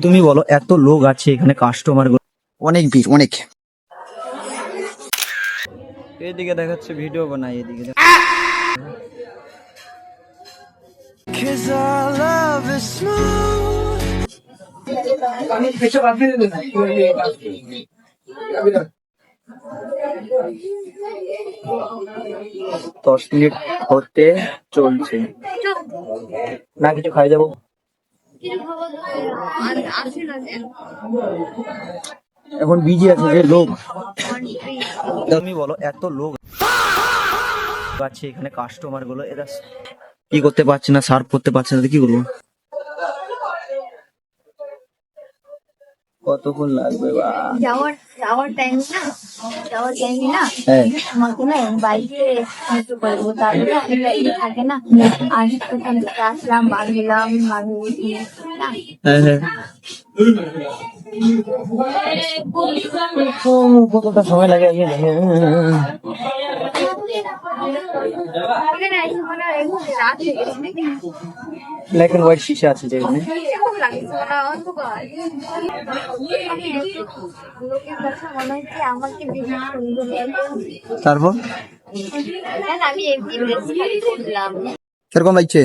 তুমি বলো, এত লোক আছে এখানে, কাস্টমার অনেক ভিড় অনেক। এদিকে দেখাচ্ছে ভিডিও বানাই, এদিকে দশ মিনিট হতে চলছে না, কিছু খাই যাবো। এখন বিজি আছে যে লোক। তুমি বলো, এত লোক আছে এখানে, কাস্টমার গুলো এরা কি করতে পারছে না, সার্ভ করতে পারছে না, কি করবো? কতক্ষণ লাগবে বা যাওয়ার টাইমে না হ্যাঁ আমাকে না বাইকে সাহায্য করবো, তারপরে থাকে না। আর ওখান থেকে আসলাম, বাঁধলাম না। হ্যাঁ হ্যাঁ কতটা সময় লাগে এখানে এসে মনে হয় রাত হয়ে গেছে নাকি? ব্ল্যাক এন্ড হোয়াইট শিশা আছে যেখানে। এরকম লাগছে মনে হয় অন্ধকার। লোকের কাছে মনে হচ্ছে আমাকে বেশি সুন্দর লাগে। তারপর আমি এমনি ড্রেস খালি করলাম। কিরকম লাগছে?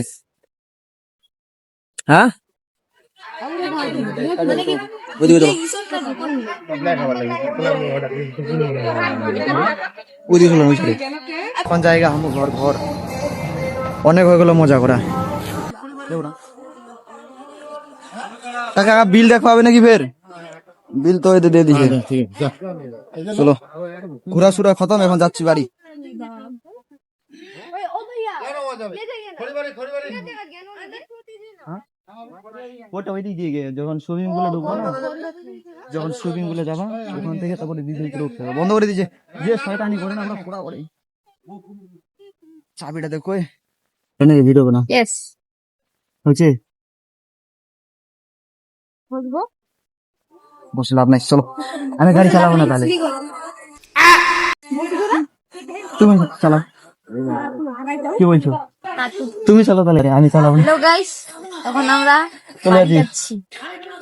হ্যাঁ ওইদিকে চলো, ওইদিকে চলো, ওই সাইডে। কোন জায়গা हम ঘর ঘর অনেক হয়ে গেল মজা করা। কাকা বিল দেখো হবে নাকি ফের? বিল তো এতে দিয়ে দিছে। চলো, ঘোরা সুরা খতম, এখন যাচ্ছি বাড়ি। ওটা ওই দিক দিয়ে গিয়ে যখন সুইমিং পুলে ঢুকবো না, যখন সুইমিং পুলে যাবা ওখান থেকে তারপরে দিদি করে উঠতে হবে। বন্ধ করে দিয়েছে যে শয়তানি করে না, আমরা পুরা করে চাবিটা দেখো ভিডিও বানা ইয়েস হয়েছে। বুঝবো। বসে লাভ নাই, চলো। আমি গাড়ি চালাবো না তাহলে, তুমি চালাও। কি বলছো? তুমি চালাও তাহলে, আমি চালাবো না। হ্যালো গাইস, এখন আমরা চলে বাড়ি যাচ্ছি। যাচ্ছি।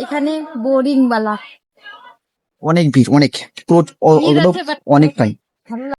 এখানে বোরিং বালা অনেক ভিড় অনেক, অনেকটাই। ভালো